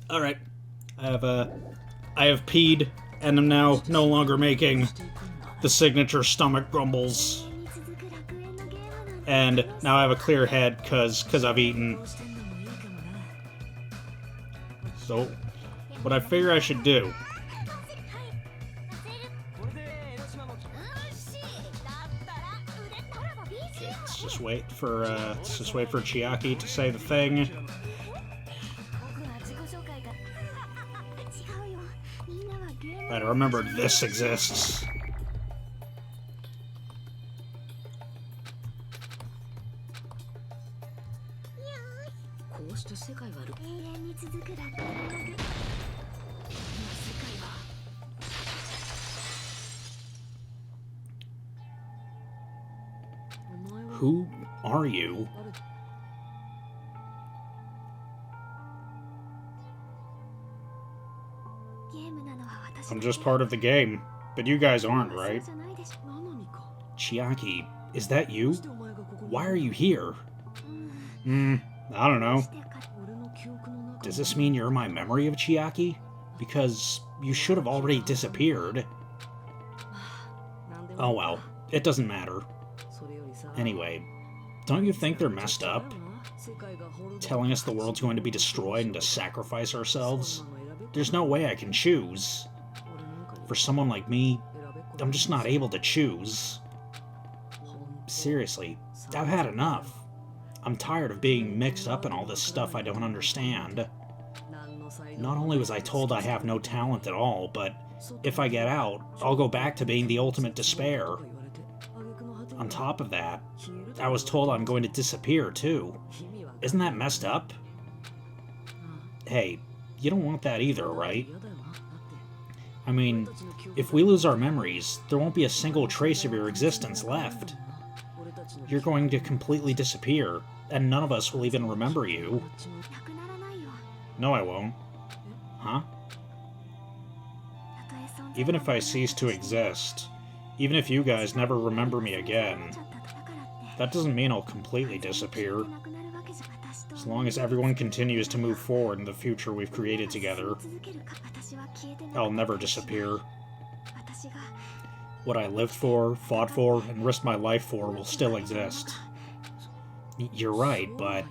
Alright. I have peed, and am now no longer making the signature stomach grumbles. And now I have a clear head, cause I've eaten. So, what I figure I should do... Okay, let's just wait for Chiaki to say the thing. Right, I remember this exists. Who are you? I'm just part of the game, but you guys aren't, right? Chiaki, is that you? Why are you here? I don't know. Does this mean you're my memory of Chiaki? Because you should have already disappeared. Oh well, it doesn't matter. Anyway, don't you think they're messed up? Telling us the world's going to be destroyed and to sacrifice ourselves? There's no way I can choose. For someone like me, I'm just not able to choose. Seriously, I've had enough. I'm tired of being mixed up in all this stuff I don't understand. Not only was I told I have no talent at all, but if I get out, I'll go back to being the ultimate despair. On top of that, I was told I'm going to disappear too. Isn't that messed up? Hey, you don't want that either, right? I mean, if we lose our memories, there won't be a single trace of your existence left. You're going to completely disappear, and none of us will even remember you. No, I won't. Huh? Even if I cease to exist, even if you guys never remember me again, that doesn't mean I'll completely disappear. As long as everyone continues to move forward in the future we've created together, I'll never disappear. What I lived for, fought for, and risked my life for will still exist. You're right, but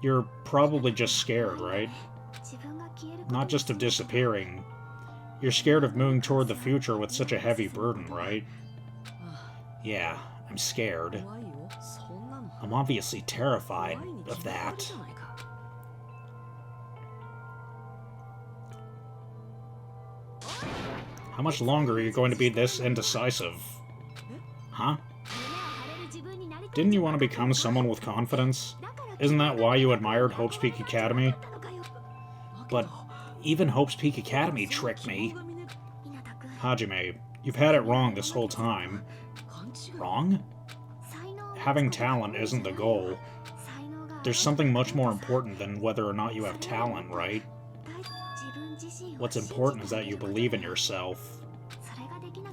you're probably just scared, right? Not just of disappearing. You're scared of moving toward the future with such a heavy burden, right? Yeah, I'm scared. I'm obviously terrified of that. How much longer are you going to be this indecisive? Huh? Didn't you want to become someone with confidence? Isn't that why you admired Hope's Peak Academy? But even Hope's Peak Academy tricked me. Hajime, you've had it wrong this whole time. Wrong? Having talent isn't the goal. There's something much more important than whether or not you have talent, right? What's important is that you believe in yourself.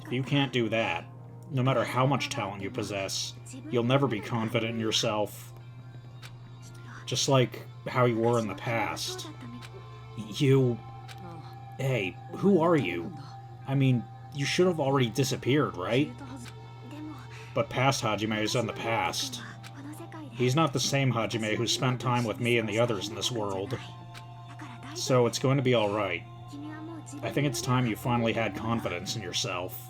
If you can't do that, no matter how much talent you possess, you'll never be confident in yourself. Just like how you were in the past. You... Hey, who are you? I mean, you should have already disappeared, right? But past Hajime is in the past. He's not the same Hajime who spent time with me and the others in this world. So it's going to be alright. I think it's time you finally had confidence in yourself.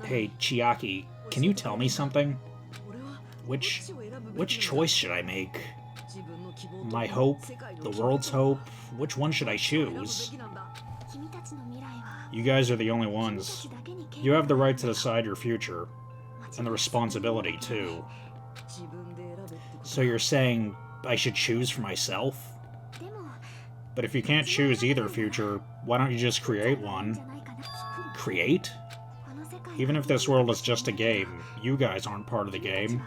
Hey, Chiaki, can you tell me something? Which choice should I make? My hope? The world's hope? Which one should I choose? You guys are the only ones. You have the right to decide your future. And the responsibility, too. So you're saying I should choose for myself? But if you can't choose either future, why don't you just create one? Create? Even if this world is just a game, you guys aren't part of the game.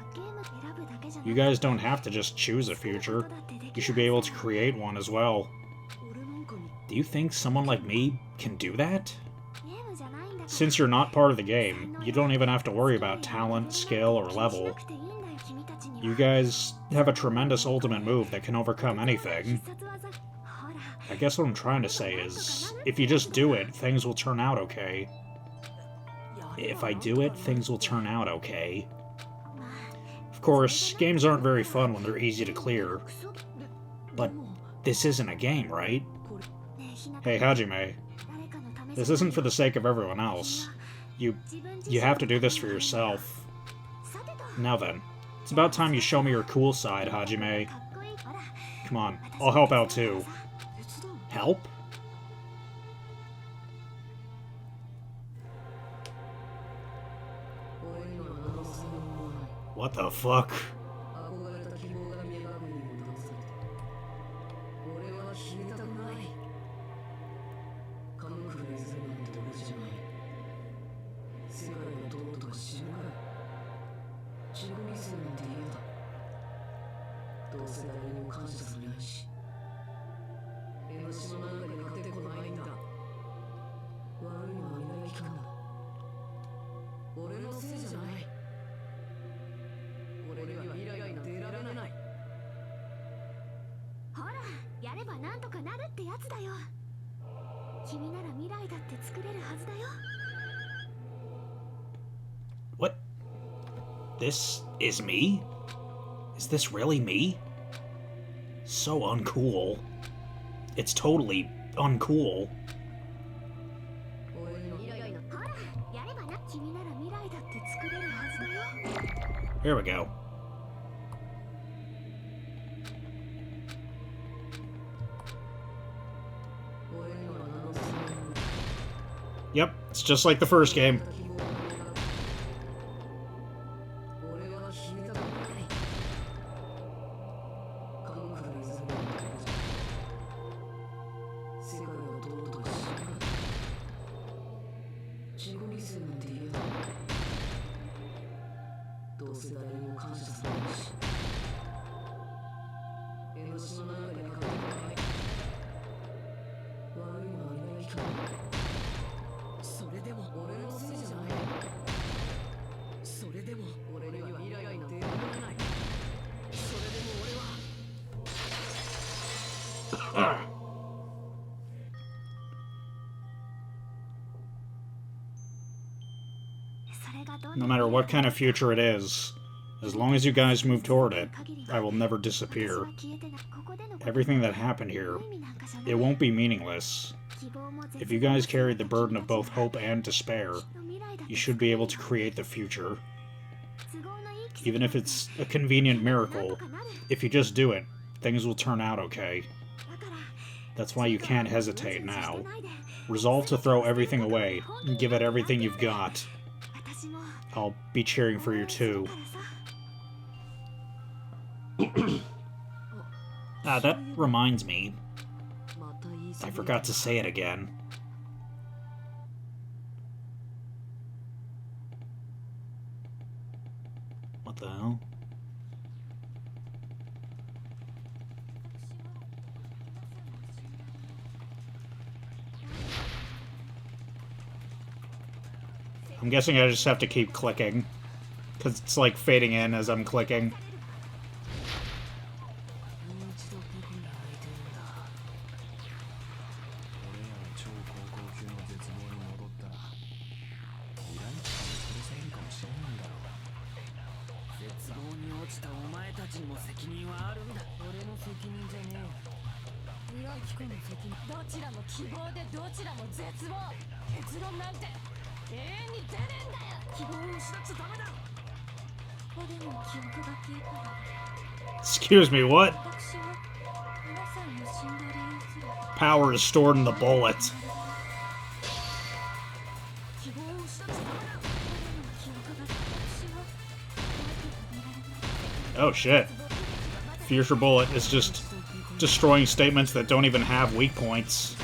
You guys don't have to just choose a future. You should be able to create one as well. Do you think someone like me can do that? Since you're not part of the game, you don't even have to worry about talent, skill, or level. You guys have a tremendous ultimate move that can overcome anything. I guess what I'm trying to say is, if you just do it, things will turn out okay. If I do it, things will turn out okay. Of course, games aren't very fun when they're easy to clear. But this isn't a game, right? Hey, Hajime. This isn't for the sake of everyone else. You have to do this for yourself. Now then, it's about time you show me your cool side, Hajime. Come on, I'll help out too. Help? What the fuck? What? This is me? Is this really me? So uncool. It's totally uncool. Here we go. Yep, it's just like the first game. No matter what kind of future it is, as long as you guys move toward it, I will never disappear. Everything that happened here, it won't be meaningless. If you guys carried the burden of both hope and despair, you should be able to create the future. Even if it's a convenient miracle, if you just do it, things will turn out okay. That's why you can't hesitate now. Resolve to throw everything away and give it everything you've got. I'll be cheering for you too. That reminds me. I forgot to say it again. What the hell? I'm guessing I just have to keep clicking, because it's like fading in as I'm clicking. Excuse me, what? Power is stored in the bullet. Oh shit. Future Bullet is just destroying statements that don't even have weak points.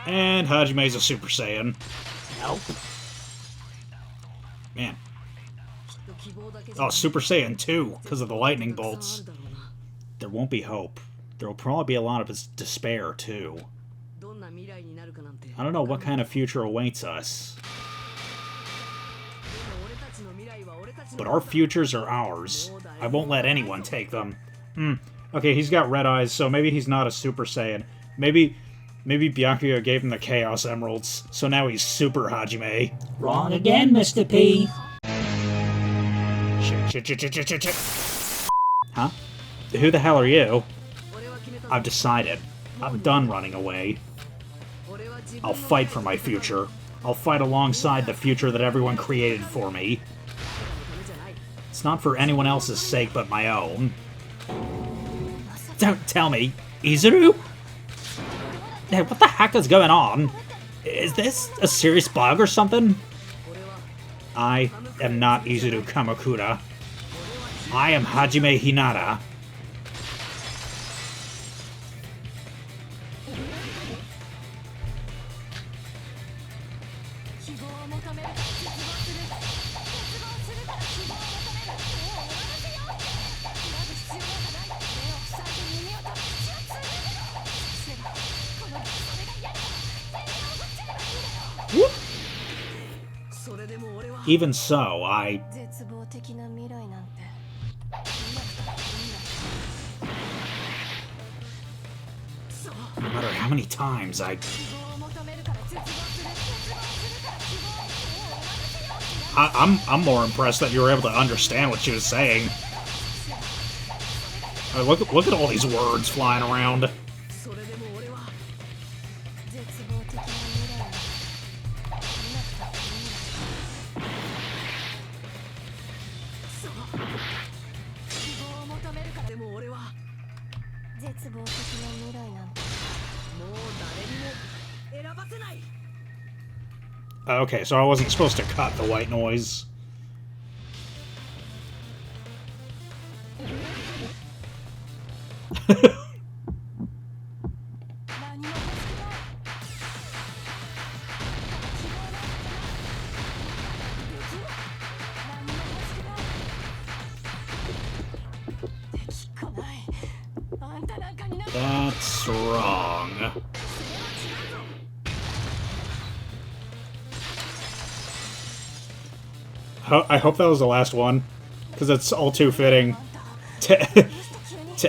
And Hajime's a Super Saiyan. Help. Man. Oh, Super Saiyan 2, because of the lightning bolts. The won't be hope. There will probably be a lot of despair, too. I don't know what kind of future awaits us. But our futures are ours. I won't let anyone take them. Okay, he's got red eyes, so maybe he's not a Super Saiyan. Maybe Byakuya gave him the Chaos Emeralds, so now he's Super Hajime. Wrong again, Mr. P. Shit. Huh? Who the hell are you? I've decided. I'm done running away. I'll fight for my future. I'll fight alongside the future that everyone created for me. It's not for anyone else's sake but my own. Don't tell me, Izuru? Hey, what the heck is going on? Is this a serious bug or something? I am not Izuru Kamakura. I am Hajime Hinata. Even so, no matter how many times I'm more impressed that you were able to understand what she was saying. Look at all these words flying around. Okay, so I wasn't supposed to cut the white noise. That's wrong. I hope that was the last one, because it's all too fitting to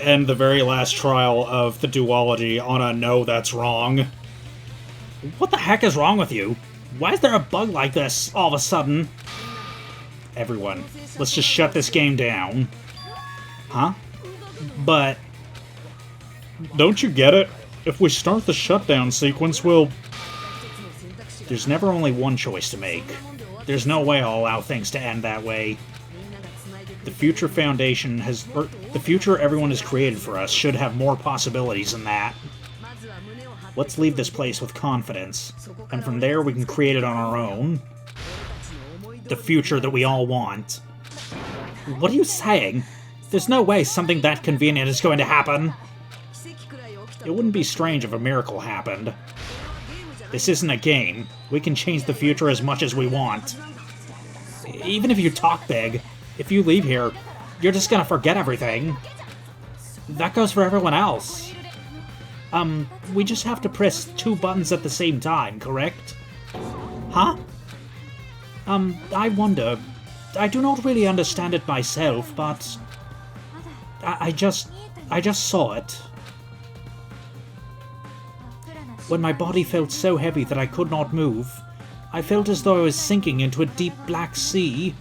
end the very last trial of the duology on a no, that's wrong. What the heck is wrong with you? Why is there a bug like this all of a sudden? Everyone, let's just shut this game down. Huh? But don't you get it? If we start the shutdown sequence, there's never only one choice to make. There's no way I'll allow things to end that way. The future Foundation the future everyone has created for us should have more possibilities than that. Let's leave this place with confidence, and from there we can create it on our own. The future that we all want. What are you saying? There's no way something that convenient is going to happen. It wouldn't be strange if a miracle happened. This isn't a game. We can change the future as much as we want. Even if you talk big, if you leave here, you're just gonna forget everything. That goes for everyone else. We just have to press 2 buttons at the same time, correct? Huh? I wonder. I do not really understand it myself, but I just saw it. When my body felt so heavy that I could not move, I felt as though I was sinking into a deep black sea.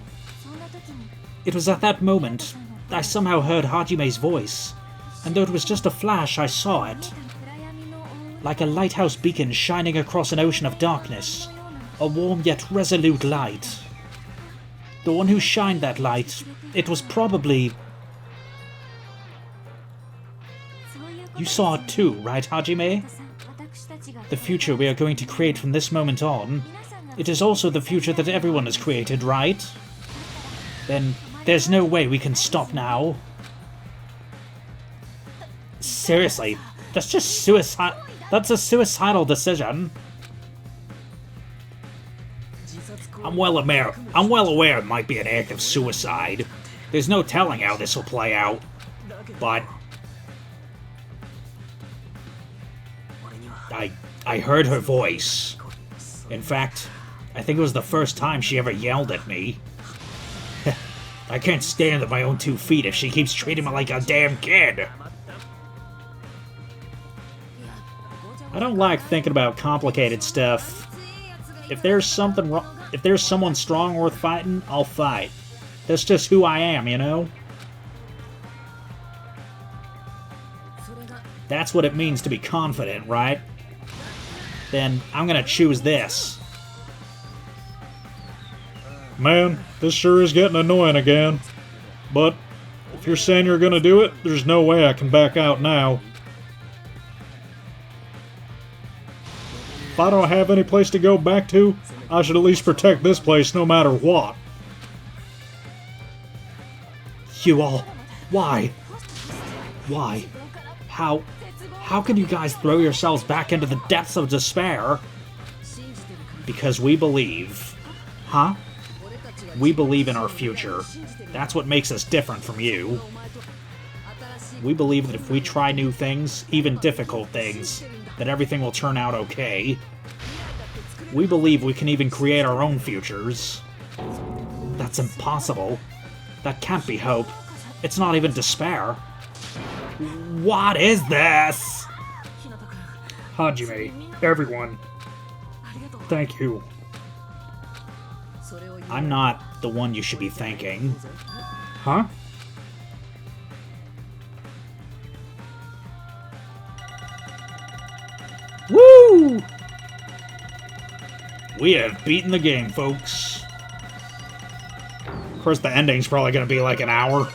It was at that moment I somehow heard Hajime's voice, and though it was just a flash, I saw it. Like a lighthouse beacon shining across an ocean of darkness, a warm yet resolute light. The one who shined that light, it was probably... You saw it too, right, Hajime? The future we are going to create from this moment on, it is also the future that everyone has created, right? Then there's no way we can stop now. Seriously, that's just suicide. That's a suicidal decision. I'm well aware it might be an act of suicide. There's no telling how this will play out. But I heard her voice. In fact, I think it was the first time she ever yelled at me. I can't stand on my own 2 feet if she keeps treating me like a damn kid. I don't like thinking about complicated stuff. If there's something wrong, if there's someone strong worth fighting, I'll fight. That's just who I am, you know? That's what it means to be confident, right? Then I'm gonna choose this. Man, this sure is getting annoying again. But if you're saying you're gonna do it, there's no way I can back out now. If I don't have any place to go back to, I should at least protect this place no matter what. You all... Why? Why? How can you guys throw yourselves back into the depths of despair? Because we believe... Huh? We believe in our future. That's what makes us different from you. We believe that if we try new things, even difficult things, that everything will turn out okay. We believe we can even create our own futures. That's impossible. That can't be hope. It's not even despair. What is this? Hajime, everyone, thank you. I'm not the one you should be thanking. Huh? Woo! We have beaten the game, folks. Of course, the ending's probably going to be like an hour.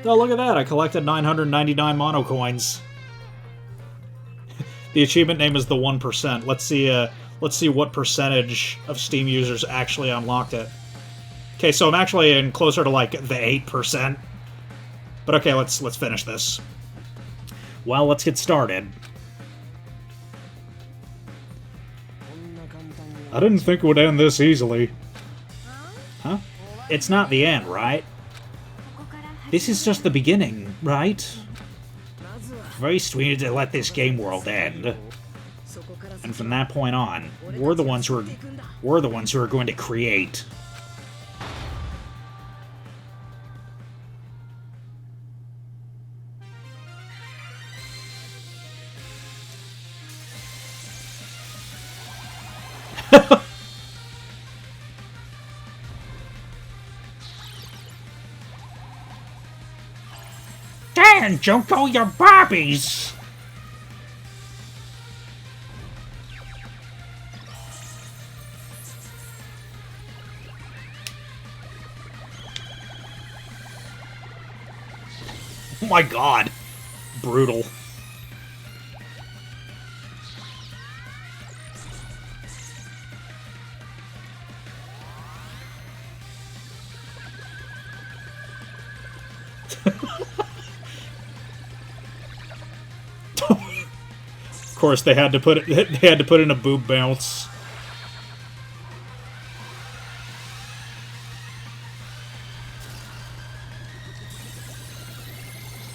Oh, look at that! I collected 999 mono coins. The achievement name is the 1%. Let's see what percentage of Steam users actually unlocked it. Okay, so I'm actually in closer to like the 8%. But okay, let's finish this. Well, let's get started. I didn't think it would end this easily. Huh? It's not the end, right? This is just the beginning, right? Very sweet to let this game world end. And from that point on, we're the ones who are going to create. Dan, Junko, your Barbies! Oh my god. Brutal. Of course, they had to put it. They had to put in a boob bounce.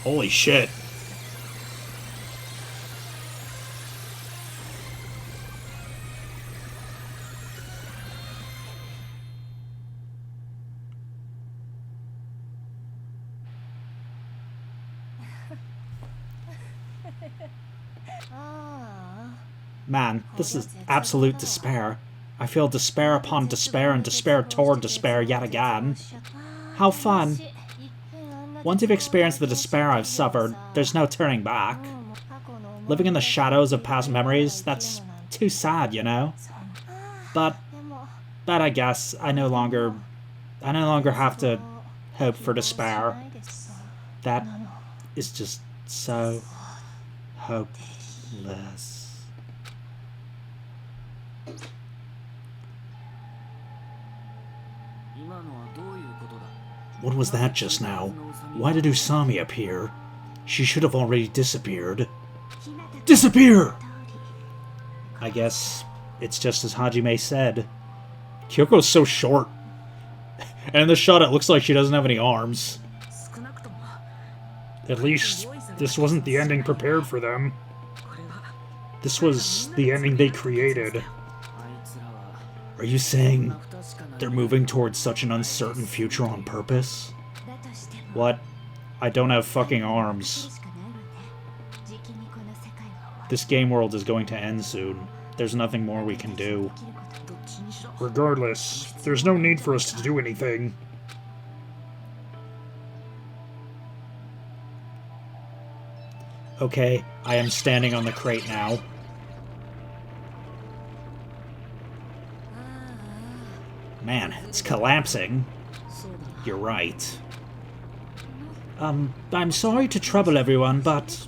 Holy shit! Man, this is absolute despair. I feel despair upon despair and despair toward despair yet again. How fun. Once you've experienced the despair I've suffered, there's no turning back. Living in the shadows of past memories, that's too sad, you know? But I guess I no longer have to hope for despair. That is just so hopeless. What was that just now? Why did Usami appear? She should have already disappeared. Disappear! I guess it's just as Hajime said. Kyoko's so short. And in the shot it looks like she doesn't have any arms. At least This wasn't the ending prepared for them. This was the ending they created. Are you saying they're moving towards such an uncertain future on purpose? What? I don't have fucking arms. This game world is going to end soon. There's nothing more we can do. Regardless, there's no need for us to do anything. Okay, I am standing on the crate now. Man, it's collapsing. You're right. I'm sorry to trouble everyone, but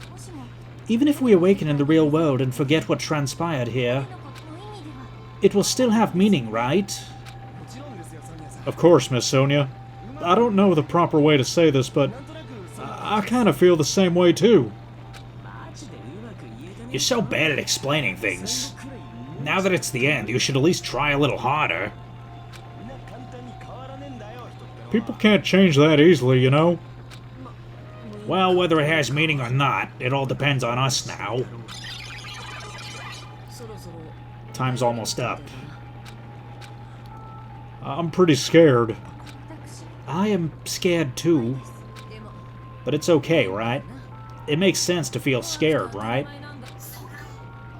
even if we awaken in the real world and forget what transpired here, it will still have meaning, right? Of course, Miss Sonia. I don't know the proper way to say this, but I kind of feel the same way too. You're so bad at explaining things. Now that it's the end, you should at least try a little harder. People can't change that easily, you know? Well, whether it has meaning or not, it all depends on us now. Time's almost up. I'm pretty scared. I am scared too. But it's okay, right? It makes sense to feel scared, right?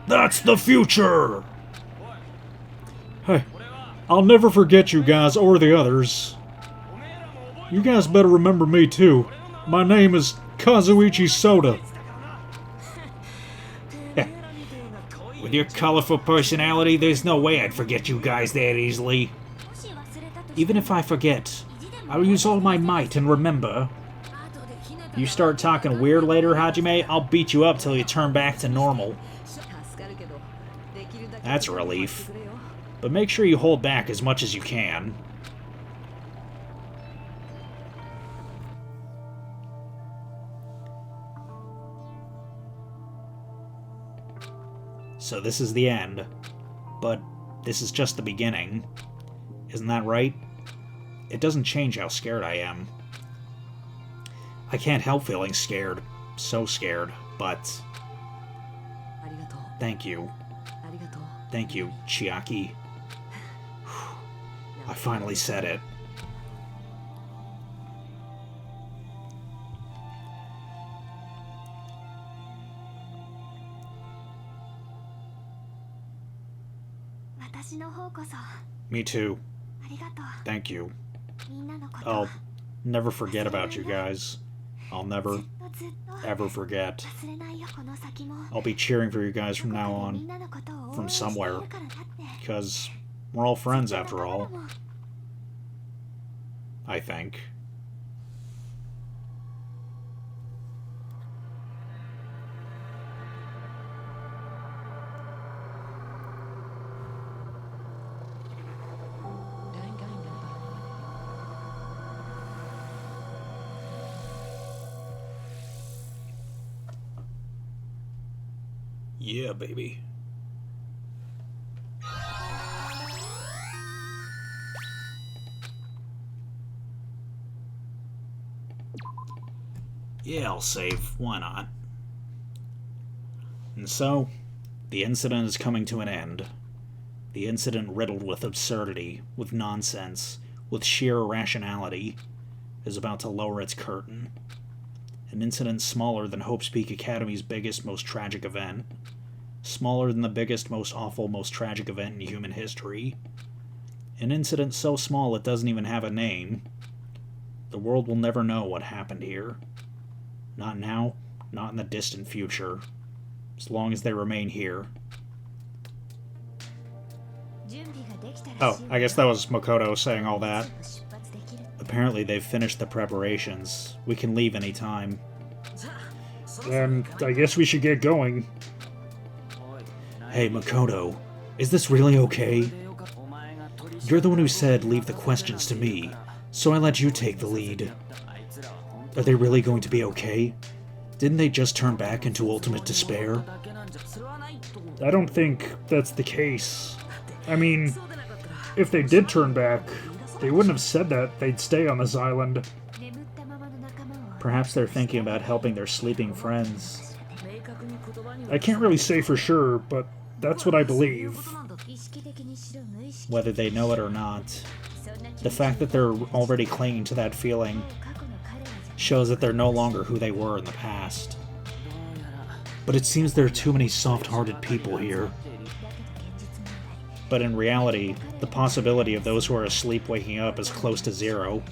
That's the future! Hey, I'll never forget you guys or the others. You guys better remember me too. My name is Kazuichi Soda. With your colorful personality, there's no way I'd forget you guys that easily. Even if I forget, I'll use all my might and remember. You start talking weird later, Hajime, I'll beat you up till you turn back to normal. That's a relief. But make sure you hold back as much as you can. So this is the end. But this is just the beginning. Isn't that right? It doesn't change how scared I am. I can't help feeling scared. So scared, but... Thank you. Thank you, Chiaki. I finally said it. Me too. Thank you. I'll never forget about you guys. I'll never, ever forget. I'll be cheering for you guys from now on. From somewhere. Because we're all friends after all. I think. Yeah, baby. Yeah, I'll save. Why not? And so, the incident is coming to an end. The incident riddled with absurdity, with nonsense, with sheer irrationality, is about to lower its curtain. An incident smaller than Hope's Peak Academy's biggest, most tragic event. Smaller than the biggest, most awful, most tragic event in human history. An incident so small it doesn't even have a name. The world will never know what happened here. Not now, not in the distant future. As long as they remain here. Oh, I guess that was Makoto saying all that. Apparently they've finished the preparations. We can leave anytime. Then I guess we should get going. Hey, Makoto, is this really okay? You're the one who said leave the questions to me, so I let you take the lead. Are they really going to be okay? Didn't they just turn back into ultimate despair? I don't think that's the case. I mean, if they did turn back, they wouldn't have said that they'd stay on this island. Perhaps they're thinking about helping their sleeping friends. I can't really say for sure, but that's what I believe. Whether they know it or not. The fact that they're already clinging to that feeling shows that they're no longer who they were in the past. But it seems there are too many soft-hearted people here. But in reality, the possibility of those who are asleep waking up is close to zero.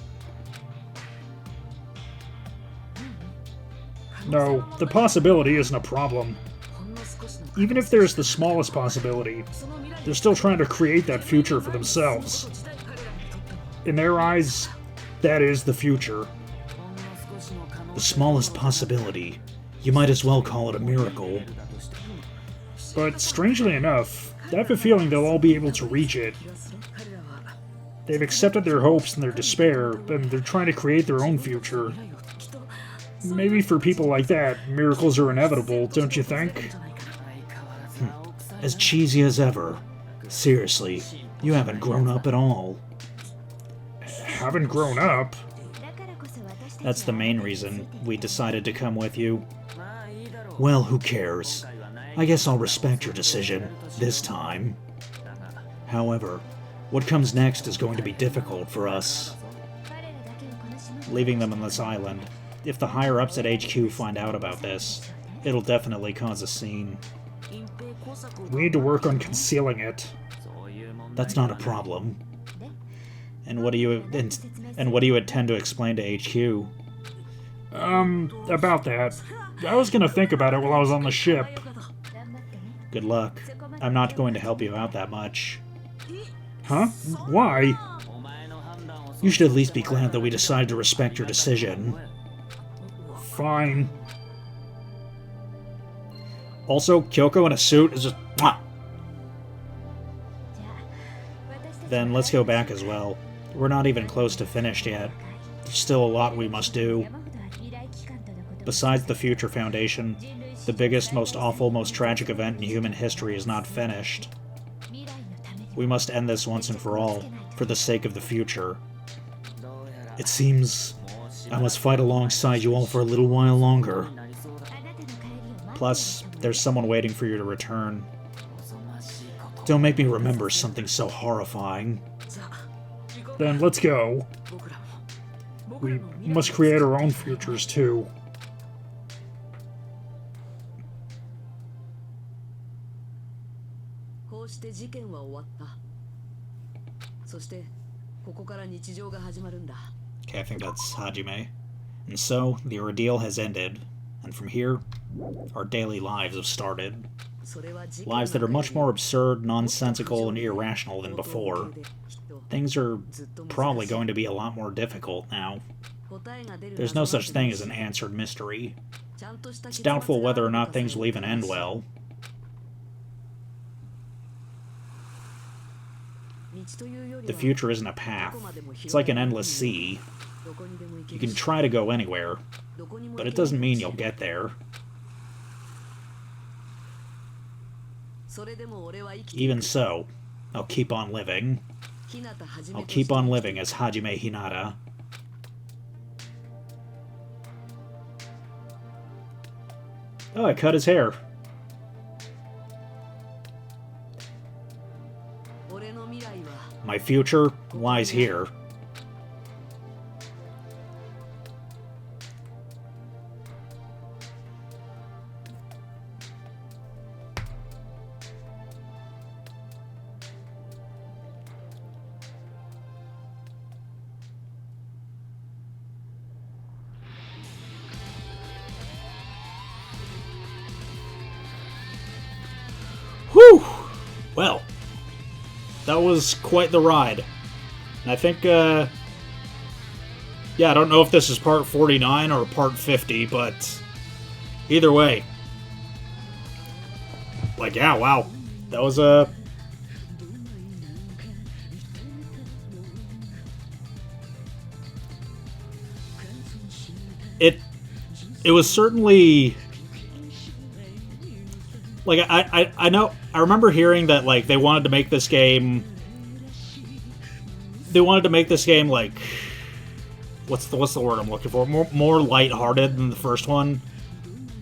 No, the possibility isn't a problem. Even if there's the smallest possibility, they're still trying to create that future for themselves. In their eyes, that is the future. The smallest possibility. You might as well call it a miracle. But strangely enough, I have a feeling they'll all be able to reach it. They've accepted their hopes and their despair, and they're trying to create their own future. Maybe for people like that, miracles are inevitable, don't you think? As cheesy as ever. Seriously, you haven't grown up at all. Haven't grown up? That's the main reason we decided to come with you. Well, who cares? I guess I'll respect your decision, this time. However, what comes next is going to be difficult for us. Leaving them on this island. If the higher-ups at HQ find out about this, it'll definitely cause a scene. We need to work on concealing it. That's not a problem. And what do you intend to explain to HQ? About that. I was gonna think about it while I was on the ship. Good luck. I'm not going to help you out that much. Huh? Why? You should at least be glad that we decided to respect your decision. Fine. Also, Kyoko in a suit is just... Mwah! Then let's go back as well. We're not even close to finished yet. There's still a lot we must do. Besides the Future Foundation, the biggest, most awful, most tragic event in human history is not finished. We must end this once and for all, for the sake of the future. It seems I must fight alongside you all for a little while longer. Plus, there's someone waiting for you to return. Don't make me remember something so horrifying. Then let's go. We must create our own futures, too. Okay, I think that's Hajime. And so, the ordeal has ended, and from here, our daily lives have started. Lives that are much more absurd, nonsensical, and irrational than before. Things are probably going to be a lot more difficult now. There's no such thing as an answered mystery. It's doubtful whether or not things will even end well. The future isn't a path. It's like an endless sea. You can try to go anywhere, but it doesn't mean you'll get there. Even so, I'll keep on living. I'll keep on living as Hajime Hinata. Oh, I cut his hair. My future lies here. Whew! Well, that was quite the ride. And I think, yeah, I don't know if this is part 49 or part 50, but either way. Like, yeah, wow. That was It was certainly... Like, I know... I remember hearing that, like, they wanted to make this game... They wanted to make this game, like... what's the word I'm looking for? More lighthearted than the first one,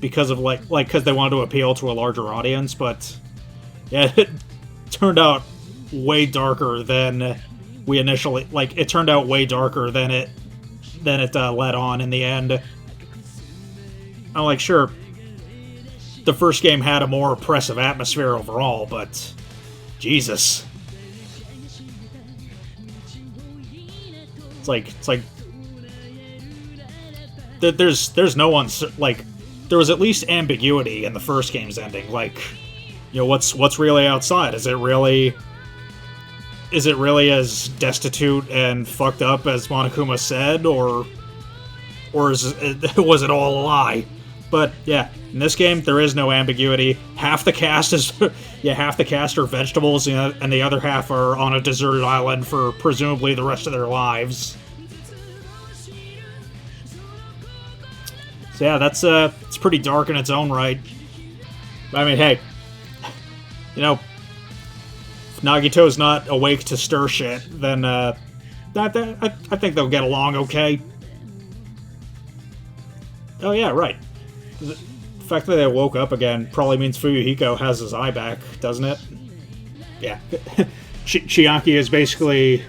because of because they wanted to appeal to a larger audience. But yeah, it turned out way darker than we initially It turned out way darker than it led on in the end. I'm like, sure, the first game had a more oppressive atmosphere overall, but Jesus. It's like there's no one there was at least ambiguity in the first game's ending. What's really outside? Is it really as destitute and fucked up as Monokuma said, or was it all a lie? But yeah, in this game there is no ambiguity. Half the cast is half the cast are vegetables, and the other half are on a deserted island for presumably the rest of their lives. So yeah, it's pretty dark in its own right. I mean, hey, if Nagito's not awake to stir shit, then I think they'll get along okay. Oh yeah, right. The fact that they woke up again probably means Fuyuhiko has his eye back, doesn't it? Yeah. Chiaki is basically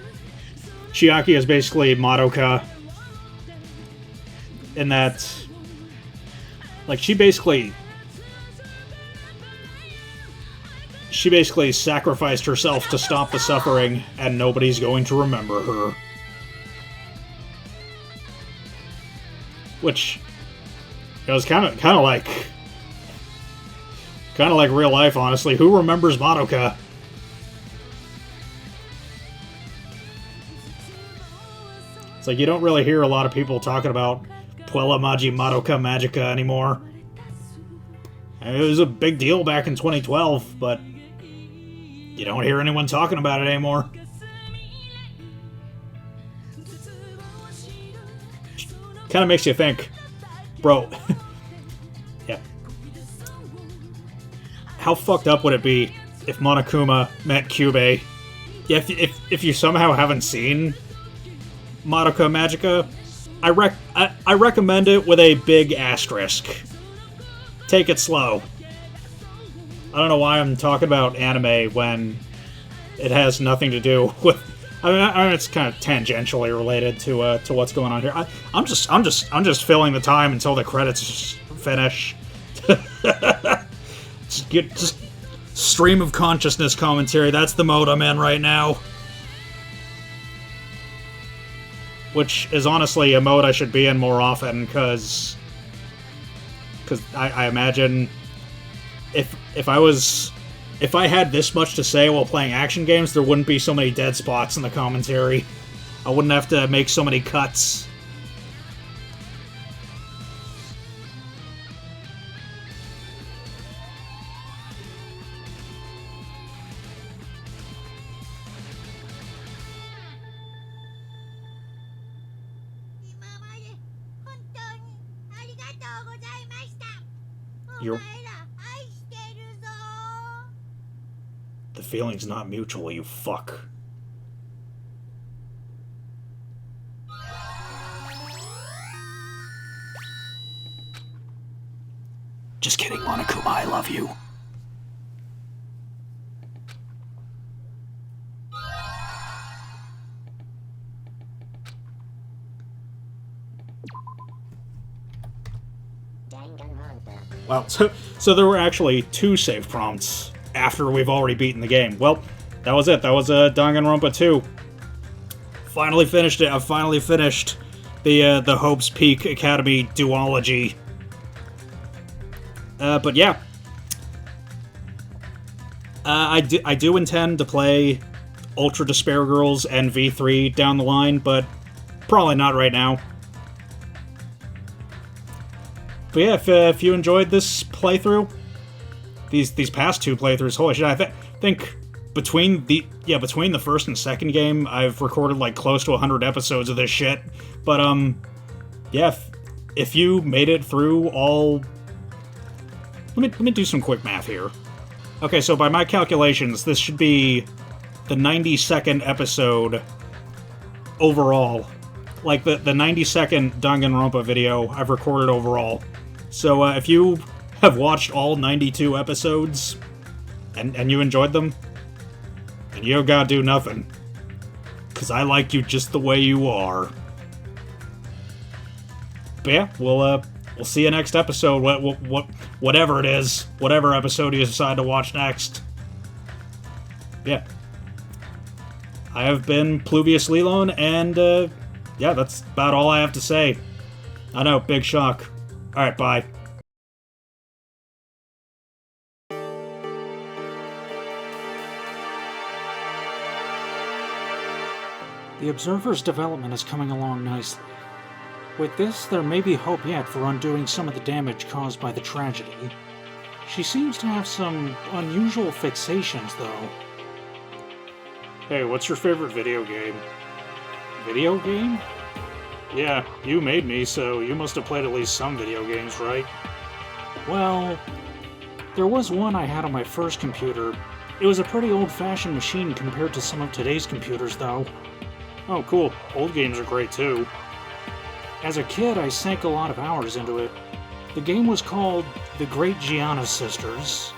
Madoka in that, she basically sacrificed herself to stop the suffering, and nobody's going to remember her. Which it was kind of like real life, honestly. Who remembers Madoka? It's like you don't really hear a lot of people talking about Puella Magi Madoka Magica anymore. It was a big deal back in 2012, but you don't hear anyone talking about it anymore. Kind of makes you think, bro. Yeah. How fucked up would it be if Monokuma met Kyubey? Yeah, if you somehow haven't seen Madoka Magica, I recommend it with a big asterisk. Take it slow. I don't know why I'm talking about anime when it has nothing to do with. I mean, it's kind of tangentially related to what's going on here. I'm just filling the time until the credits finish. just stream of consciousness commentary. That's the mode I'm in right now. Which is honestly a mode I should be in more often, because I imagine if I had this much to say while playing action games, there wouldn't be so many dead spots in the commentary. I wouldn't have to make so many cuts. The feeling's not mutual, you fuck. Just kidding, Monokuma, I love you. Wow, so there were actually 2 save prompts after we've already beaten the game. Well, that was it. That was Danganronpa 2. Finally finished it. I've finally finished the Hope's Peak Academy duology. But yeah. I do intend to play Ultra Despair Girls and V3 down the line, but probably not right now. But yeah, if you enjoyed this playthrough, these past 2 playthroughs, holy shit, I think between the first and second game, I've recorded close to 100 episodes of this shit. But yeah, if you made it through all, let me do some quick math here. Okay, so by my calculations, this should be the 92nd episode overall like the 90-second Danganronpa video I've recorded overall. So if you have watched all 92 episodes and you enjoyed them, then you gotta do nothing. Because I like you just the way you are. But yeah, we'll see you next episode, whatever it is, whatever episode you decide to watch next. Yeah. I have been Pluvius Lilon, and yeah, that's about all I have to say. I know, big shock. Alright, bye. The Observer's development is coming along nicely. With this, there may be hope yet for undoing some of the damage caused by the tragedy. She seems to have some unusual fixations, though. Hey, what's your favorite video game? Video game? Yeah, you made me, so you must have played at least some video games, right? Well, there was one I had on my first computer. It was a pretty old-fashioned machine compared to some of today's computers, though. Oh, cool. Old games are great, too. As a kid, I sank a lot of hours into it. The game was called The Great Gianna Sisters.